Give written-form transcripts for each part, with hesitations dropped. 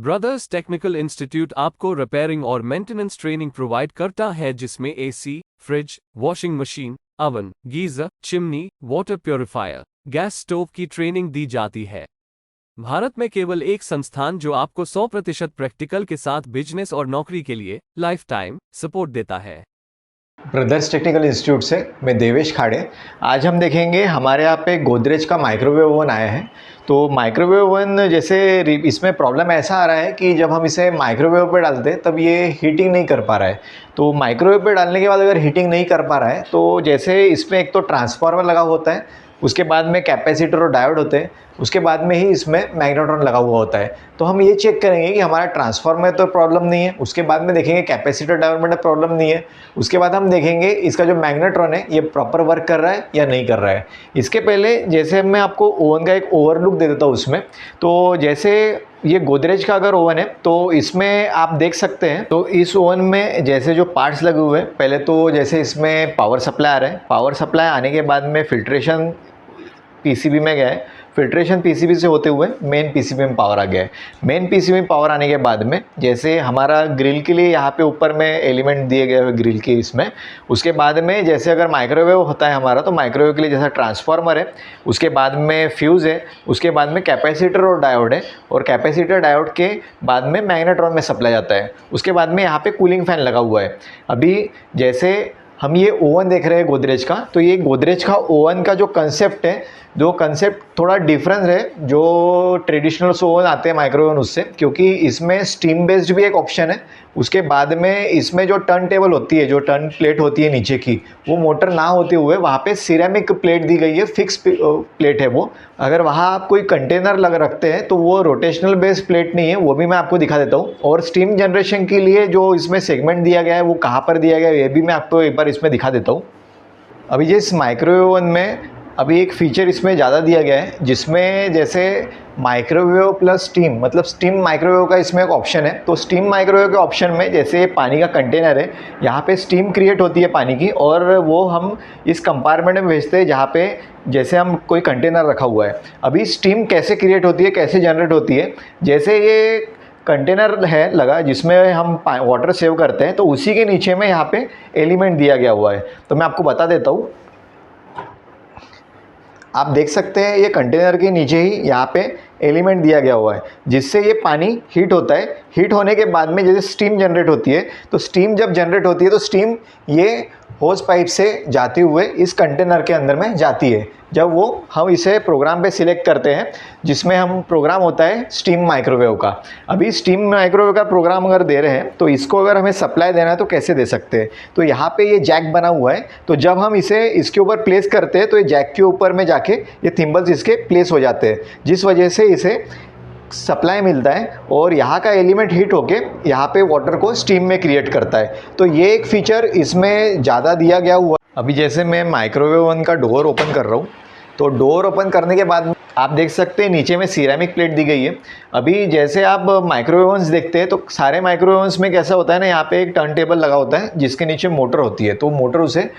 Brothers technical institute आपको repairing और maintenance training provide करता है, जिसमें AC, fridge, washing machine, oven, geyser, chimney, water purifier, gas stove की ट्रेनिंग दी जाती है। भारत में केवल एक संस्थान जो आपको 100% प्रैक्टिकल के साथ बिजनेस और नौकरी के लिए लाइफ टाइम सपोर्ट देता है। ब्रदर्स टेक्निकल इंस्टीट्यूट से मैं देवेश खाड़े। आज हम देखेंगे हमारे यहाँ पे गोदरेज का माइक्रोवेव ओवन आया है। तो माइक्रोवेव ओवन जैसे इसमें प्रॉब्लम ऐसा आ रहा है कि जब हम इसे माइक्रोवेव पे डालते हैं तब ये हीटिंग नहीं कर पा रहा है। तो माइक्रोवेव पे डालने के बाद अगर हीटिंग नहीं कर पा रहा है तो जैसे इसमें एक तो ट्रांसफार्मर लगा होता है, उसके बाद में कैपेसिटर और डायोड होते हैं, उसके बाद में ही इसमें मैग्नेट्रॉन लगा हुआ होता है। तो हम ये चेक करेंगे कि हमारा ट्रांसफार्मर में तो प्रॉब्लम नहीं है, उसके बाद में देखेंगे कैपेसिटर डायोड में प्रॉब्लम नहीं है, उसके बाद हम देखेंगे इसका जो मैग्नेट्रॉन है ये प्रॉपर वर्क कर रहा है या नहीं कर रहा है। इसके पहले जैसे मैं आपको ओवन का एक ओवरलुक दे देता हूँ उसमें। तो जैसे ये गोदरेज का अगर ओवन है तो इसमें आप देख सकते हैं, तो इस ओवन में जैसे जो पार्ट्स लगे हुए हैं, पहले तो जैसे इसमें पावर सप्लाई आ रहा है, पावर सप्लाई आने के बाद में फिल्ट्रेशन पीसीबी में गया है, फिल्ट्रेशन पीसीबी से होते हुए मेन पीसीबी में पावर आ गया है। मेन पीसीबी में पावर आने के बाद में जैसे हमारा ग्रिल के लिए यहाँ पे ऊपर में एलिमेंट दिए गए हुए ग्रिल के इसमें, उसके बाद में जैसे अगर माइक्रोवेव होता है हमारा तो माइक्रोवेव के लिए जैसा ट्रांसफार्मर है, उसके बाद में फ्यूज़ है, उसके बाद में कैपेसिटर और डायोड है, और कैपेसिटर डायोड के बाद में मैग्नेट्रॉन में सप्लाई जाता है। उसके बाद में यहाँ पे कूलिंग फैन लगा हुआ है। अभी जैसे हम ये ओवन देख रहे हैं गोदरेज का, तो ये गोदरेज का ओवन का जो कंसेप्ट है, जो कंसेप्ट थोड़ा डिफरेंस है जो ट्रेडिशनल ओवन आते हैं माइक्रोवेव ओवन उससे, क्योंकि इसमें स्टीम बेस्ड भी एक ऑप्शन है। उसके बाद में इसमें जो टर्न टेबल होती है, जो टर्न प्लेट होती है नीचे की, वो मोटर ना होते हुए वहाँ पे सिरेमिक प्लेट दी गई है, फिक्स प्लेट है वो। अगर वहाँ आप कोई कंटेनर लग रखते हैं तो वो रोटेशनल बेस्ड प्लेट नहीं है, वो भी मैं आपको दिखा देता हूँ। और स्टीम जनरेशन के लिए जो इसमें सेगमेंट दिया गया है वो कहाँ पर दिया गया है ये भी मैं आपको एक बार इसमें दिखा देता हूँ। अभी जिस माइक्रोवेव ओवन में अभी एक फ़ीचर इसमें ज़्यादा दिया गया है, जिसमें जैसे माइक्रोवेव प्लस स्टीम, मतलब स्टीम माइक्रोवेव का इसमें एक ऑप्शन है। तो स्टीम माइक्रोवेव के ऑप्शन में जैसे पानी का कंटेनर है, यहाँ पे स्टीम क्रिएट होती है पानी की, और वो हम इस कंपार्टमेंट में भेजते हैं जहाँ पे जैसे हम कोई कंटेनर रखा हुआ है। अभी स्टीम कैसे क्रिएट होती है, कैसे जनरेट होती है, जैसे ये कंटेनर है लगा जिसमें हम वाटर सेव करते हैं, तो उसी के नीचे में यहाँ पे एलिमेंट दिया गया हुआ है। तो मैं आपको बता देता हूँ, आप देख सकते हैं ये कंटेनर के नीचे ही यहाँ पे एलिमेंट दिया गया हुआ है, जिससे ये पानी हीट होता है। हीट होने के बाद में जैसे स्टीम जनरेट होती है, तो स्टीम जब जनरेट होती है तो स्टीम ये होज पाइप से जाते हुए इस कंटेनर के अंदर में जाती है। जब वो हम इसे प्रोग्राम पे सिलेक्ट करते हैं, जिसमें हम प्रोग्राम होता है स्टीम माइक्रोवेव का। अभी स्टीम माइक्रोवेव का प्रोग्राम अगर दे रहे हैं तो इसको अगर हमें सप्लाई देना है तो कैसे दे सकते हैं। तो यहाँ पे ये जैक बना हुआ है, तो जब हम इसे इसके ऊपर प्लेस करते हैं तो ये जैक के ऊपर में जाके ये थिम्बल्स इसके प्लेस हो जाते हैं, जिस वजह से इसे सप्लाई मिलता है और यहाँ का एलिमेंट हीट होके यहाँ पे वाटर को स्टीम में क्रिएट करता है। तो ये एक फीचर इसमें ज़्यादा दिया गया हुआ। अभी जैसे मैं माइक्रोवेव ओवन का डोर ओपन कर रहा हूँ, तो डोर ओपन करने के बाद आप देख सकते हैं नीचे में सिरेमिक प्लेट दी गई है। अभी जैसे आप माइक्रोवेव ओवन्स देखते हैं तो सारे माइक्रोवेव ओवन्स में कैसा होता है ना, यहाँ पे एक टर्न टेबल लगा होता है जिसके नीचे मोटर होती है, तो मोटर उसे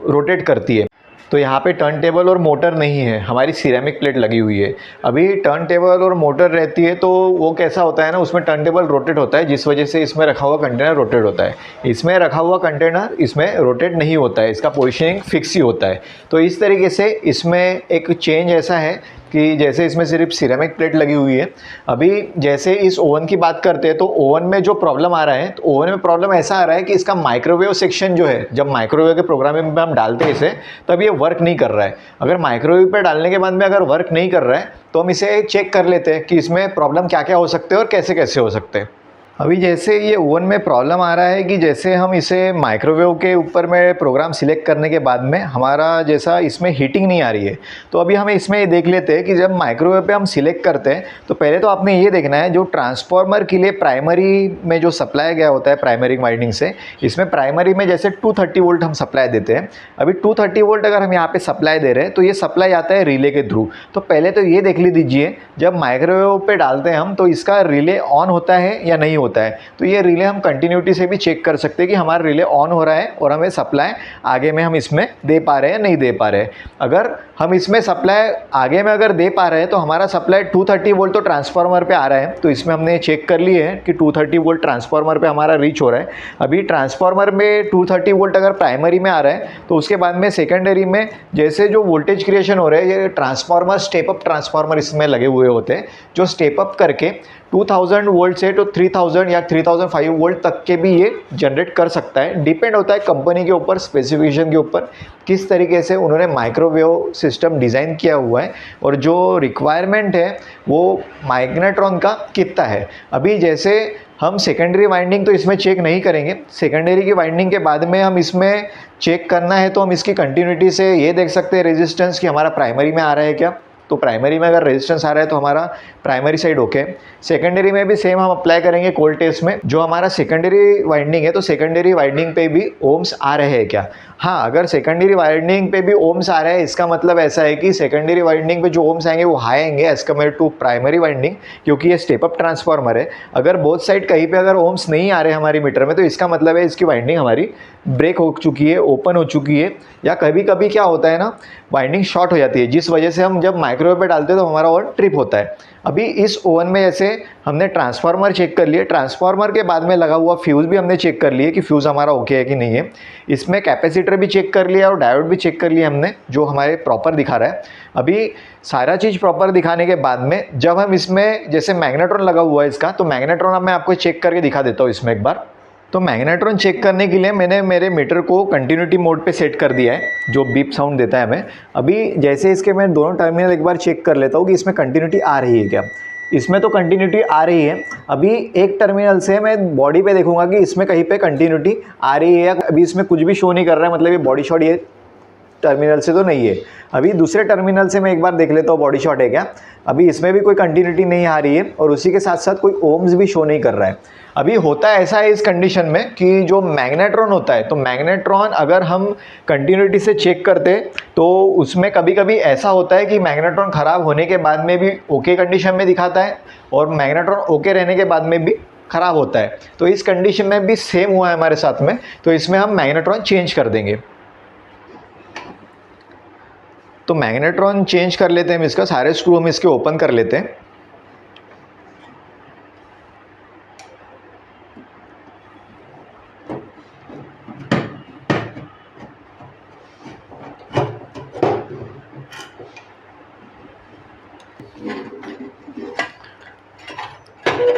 रोटेट करती है। तो यहाँ पे टर्न टेबल और मोटर नहीं है, हमारी सिरेमिक प्लेट लगी हुई है। अभी टर्न टेबल और मोटर रहती है तो वो कैसा होता है ना, उसमें टर्न टेबल रोटेट होता है, जिस वजह से इसमें रखा हुआ कंटेनर रोटेट होता है। इसमें रखा हुआ कंटेनर इसमें रोटेट नहीं होता है, इसका पोजिशनिंग फिक्स ही होता है। तो इस तरीके से इसमें एक चेंज ऐसा है कि जैसे इसमें सिर्फ सिरेमिक प्लेट लगी हुई है। अभी जैसे इस ओवन की बात करते हैं तो ओवन में जो प्रॉब्लम आ रहा है, तो ओवन में प्रॉब्लम ऐसा आ रहा है कि इसका माइक्रोवेव सेक्शन जो है, जब माइक्रोवेव के प्रोग्रामिंग में हम डालते हैं इसे, तब ये वर्क नहीं कर रहा है। अगर माइक्रोवेव पे डालने के बाद में अगर वर्क नहीं कर रहा है तो हम इसे चेक कर लेते हैं कि इसमें प्रॉब्लम क्या क्या हो सकते हैं और कैसे कैसे हो सकते हैं। अभी जैसे ये ओवन में प्रॉब्लम आ रहा है कि जैसे हम इसे माइक्रोवेव के ऊपर में प्रोग्राम सिलेक्ट करने के बाद में हमारा जैसा इसमें हीटिंग नहीं आ रही है। तो अभी हमें इसमें ये देख लेते हैं कि जब माइक्रोवेव पे हम सिलेक्ट करते हैं तो पहले तो आपने ये देखना है जो ट्रांसफार्मर के लिए प्राइमरी में जो सप्लाई गया होता है प्राइमरी वाइंडिंग से, इसमें प्राइमरी में जैसे 230 वोल्ट हम सप्लाई देते हैं। अभी 230 वोल्ट अगर हम यहाँ पर सप्लाई दे रहे हैं तो ये सप्लाई आता है रिले के थ्रू। तो पहले तो ये देख लीजिए जब माइक्रोवेव पर डालते हैं हम तो इसका रिले ऑन होता है या नहीं होता है। तो ये रिले हम कंटिन्यूटी से भी चेक कर सकते हैं कि हमारा रिले ऑन हो रहा है और हमें सप्लाई आगे में हम इसमें दे पा रहे हैं नहीं दे पा रहे हैं। अगर हम इसमें सप्लाई आगे में अगर दे पा रहे हैं तो हमारा सप्लाई 230 वोल्ट तो ट्रांसफार्मर पे आ रहा है। तो इसमें हमने चेक कर लिए है कि 230 वोल्ट ट्रांसफार्मर पे हमारा रीच हो रहा है। अभी ट्रांसफार्मर में 230 वोल्ट अगर प्राइमरी में आ रहा है तो उसके बाद में सेकेंडरी में जैसे जो वोल्टेज क्रिएशन हो रहा है, ये ट्रांसफार्मर स्टेप अप ट्रांसफार्मर इसमें लगे हुए होते हैं जो स्टेप अप करके 2000 वोल्ट से तो 3000 या 3005 वोल्ट तक के भी ये जनरेट कर सकता है। डिपेंड होता है कंपनी के ऊपर, स्पेसिफिकेशन के ऊपर, किस तरीके से उन्होंने माइक्रोवेव सिस्टम डिज़ाइन किया हुआ है और जो रिक्वायरमेंट है वो मैग्नेट्रॉन का कितना है। अभी जैसे हम सेकेंडरी वाइंडिंग तो इसमें चेक नहीं करेंगे, सेकेंडरी की वाइंडिंग के बाद में हम इसमें चेक करना है तो हम इसकी कंटिन्यूटी से ये देख सकते हैं रेजिस्टेंस कि हमारा प्राइमरी में आ रहा है क्या। तो प्राइमरी में अगर रेजिस्टेंस आ रहा है तो हमारा प्राइमरी साइड ओके। सेकेंडरी में भी सेम हम अप्लाई करेंगे कोल्ड टेस्ट में, जो हमारा सेकेंडरी वाइंडिंग है तो सेकेंडरी वाइंडिंग पे भी ओम्स आ रहे हैं क्या। हाँ, अगर सेकेंडरी वाइंडिंग पे भी ओम्स आ रहे हैं इसका मतलब ऐसा है कि सेकेंडरी वाइंडिंग पे जो ओम्स आएंगे वो हाई आएंगे as compare to primary winding, क्योंकि ये स्टेप अप ट्रांसफार्मर है। अगर बोथ साइड कहीं पे अगर ओम्स नहीं आ रहे हमारी मीटर में तो इसका मतलब है इसकी वाइंडिंग हमारी ब्रेक हो चुकी है, ओपन हो चुकी है, या कभी कभी क्या होता है ना, वाइंडिंग शॉर्ट हो जाती है जिस वजह से हम जब माइक्रोवेव पे डालते हैं तो हमारा ओवन ट्रिप होता है। अभी इस ओवन में जैसे हमने ट्रांसफार्मर चेक कर लिए, ट्रांसफार्मर के बाद में लगा हुआ फ्यूज़ भी हमने चेक कर लिए कि फ्यूज़ हमारा ओके है कि नहीं है। इसमें कैपेसिटर भी चेक कर लिया और डायोड भी चेक कर लिया हमने, जो हमारे प्रॉपर दिखा रहा है। अभी सारा चीज़ प्रॉपर दिखाने के बाद में जब हम इसमें जैसे मैग्नेट्रॉन लगा हुआ है इसका, तो मैग्नेट्रॉन अब मैं आपको चेक करके दिखा देता हूँ इसमें एक बार। तो मैग्नेट्रॉन चेक करने के लिए मैंने मेरे मीटर को कंटिन्यूटी मोड पे सेट कर दिया है, जो बीप साउंड देता है हमें। अभी जैसे इसके मैं दोनों टर्मिनल एक बार चेक कर लेता हूँ कि इसमें कंटिन्यूटी आ रही है क्या। इसमें तो कंटिन्यूटी आ रही है। अभी एक टर्मिनल से मैं बॉडी पे देखूंगा कि इसमें कहीं पे कंटिन्यूटी आ रही है या अभी इसमें कुछ भी शो नहीं कर रहा है, मतलब ये बॉडी शॉट ये टर्मिनल से तो नहीं है। अभी दूसरे टर्मिनल से मैं एक बार देख लेता हूँ बॉडी शॉट है क्या। अभी इसमें भी कोई कंटिन्यूटी नहीं आ रही है और उसी के साथ साथ कोई ओम्स भी शो नहीं कर रहा है। अभी होता है ऐसा है इस कंडीशन में कि जो मैग्नेट्रॉन होता है, तो मैग्नेट्रॉन अगर हम कंटिन्यूटी से चेक करते तो उसमें कभी कभी ऐसा होता है कि मैग्नेट्रॉन ख़राब होने के बाद में भी ओके कंडीशन में दिखाता है और मैग्नेट्रॉन ओके रहने के बाद में भी ख़राब होता है। तो इस कंडीशन में भी सेम हुआ है हमारे साथ में, तो इसमें हम मैग्नेट्रॉन चेंज कर देंगे। तो मैग्नेट्रॉन चेंज कर लेते हैं हम, इसका सारे स्क्रू हम इसके ओपन कर लेते हैं।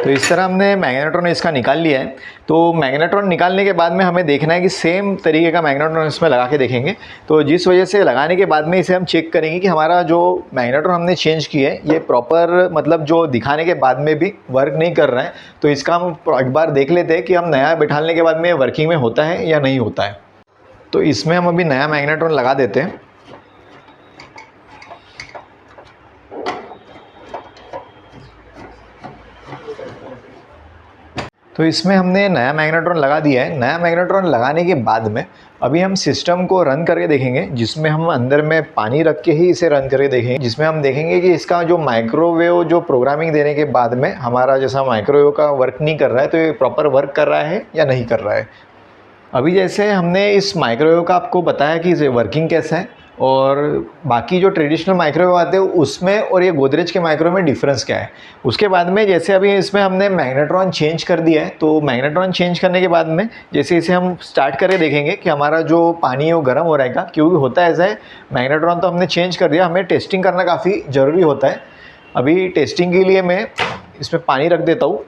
तो इस तरह हमने मैग्नेट्रॉन इसका निकाल लिया है। तो मैग्नेट्रॉन निकालने के बाद में हमें देखना है कि सेम तरीके का मैग्नेट्रॉन इसमें लगा के देखेंगे। तो जिस वजह से लगाने के बाद में इसे हम चेक करेंगे कि हमारा जो मैग्नेट्रॉन हमने चेंज किया है ये प्रॉपर, मतलब जो दिखाने के बाद में भी वर्क नहीं कर रहा है। तो इसका हम एक बार देख लेते हैं कि हम नया बैठाने के बाद में वर्किंग में होता है या नहीं होता है। तो इसमें हम अभी नया मैग्नेट्रॉन लगा देते हैं। तो इसमें हमने नया मैग्नेट्रॉन लगा दिया है। नया मैग्नेट्रॉन लगाने के बाद में अभी हम सिस्टम को रन करके देखेंगे, जिसमें हम अंदर में पानी रख के ही इसे रन करके देखेंगे, जिसमें हम देखेंगे कि इसका जो माइक्रोवेव जो प्रोग्रामिंग देने के बाद में हमारा जैसा माइक्रोवेव का वर्क नहीं कर रहा है तो ये प्रॉपर वर्क कर रहा है या नहीं कर रहा है। अभी जैसे हमने इस माइक्रोवेव का आपको बताया कि इसे वर्किंग कैसा है और बाकी जो ट्रेडिशनल माइक्रोवेव आते हैं उसमें और ये गोदरेज के माइक्रोवेव में डिफरेंस क्या है। उसके बाद में जैसे अभी इसमें हमने मैग्नेट्रॉन चेंज कर दिया है, तो मैग्नेट्रॉन चेंज करने के बाद में जैसे इसे हम स्टार्ट करके देखेंगे कि हमारा जो पानी है वो गर्म हो रहेगा, क्योंकि होता है ऐसा है मैग्नेट्रॉन तो हमने चेंज कर दिया, हमें टेस्टिंग करना काफ़ी ज़रूरी होता है। अभी टेस्टिंग के लिए मैं इसमें पानी रख देता हूँ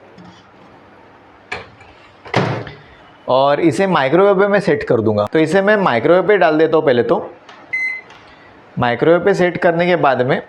और इसे माइक्रोवेव पे मैं सेट कर दूंगा। तो इसे मैं माइक्रोवेव पे डाल देता हूँ। पहले तो माइक्रोवेव पे सेट करने के बाद में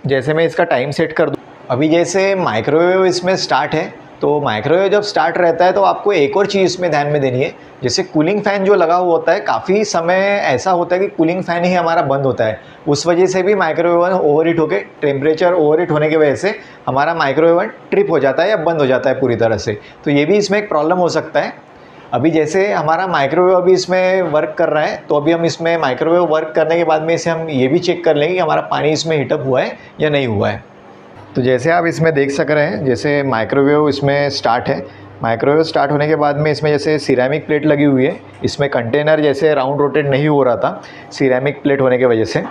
जैसे मैं इसका टाइम सेट कर दूँ, अभी जैसे माइक्रोवेव इसमें स्टार्ट है, तो माइक्रोवेव जब स्टार्ट रहता है तो आपको एक और चीज़ इसमें ध्यान में देनी है। जैसे कूलिंग फ़ैन जो लगा हुआ होता है, काफ़ी समय ऐसा होता है कि कूलिंग फ़ैन ही हमारा बंद होता है, उस वजह से भी माइक्रोवेव ओवरहीट होकर टेम्परेचर ओवरहीट होने की वजह से हमारा माइक्रोवेव ट्रिप हो जाता है या बंद हो जाता है पूरी तरह से। तो ये भी इसमें एक प्रॉब्लम हो सकता है। अभी जैसे हमारा माइक्रोवेव अभी इसमें वर्क कर रहा है, तो अभी हम इसमें माइक्रोवेव वर्क करने के बाद में इसे हम ये भी चेक कर लेंगे कि हमारा पानी इसमें हीटअप हुआ है या नहीं हुआ है। तो जैसे आप इसमें देख सक रहे हैं, जैसे माइक्रोवेव इसमें स्टार्ट है, माइक्रोवेव स्टार्ट होने के बाद में इसमें जैसे सिरेमिक प्लेट लगी हुई है, इसमें कंटेनर जैसे राउंड रोटेट नहीं हो रहा था सिरेमिक प्लेट होने की वजह से।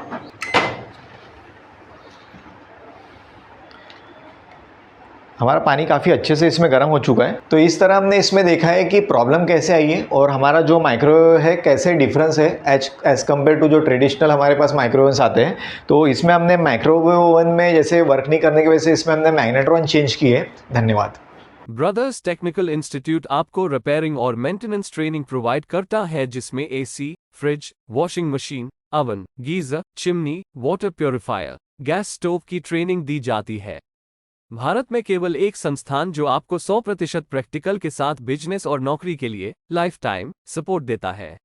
हमारा पानी काफ़ी अच्छे से इसमें गर्म हो चुका है। तो इस तरह हमने इसमें देखा है कि प्रॉब्लम कैसे आई है और हमारा जो माइक्रोवेव है कैसे डिफरेंस है एज कम्पेयर टू जो ट्रेडिशनल हमारे पास माइक्रोवेव्स आते हैं। तो इसमें हमने माइक्रोवेव ओवन में जैसे वर्क नहीं करने की वजह से इसमें हमने मैग्नेट्रॉन चेंज की है। धन्यवाद। ब्रदर्स टेक्निकल इंस्टीट्यूट आपको रिपेयरिंग और मेंटेनेंस ट्रेनिंग प्रोवाइड करता है जिसमें AC, fridge, washing machine, oven, geyser, chimney, water purifier, gas stove की ट्रेनिंग दी जाती है। भारत में केवल एक संस्थान जो आपको 100% प्रैक्टिकल के साथ बिजनेस और नौकरी के लिए लाइफ टाइम सपोर्ट देता है।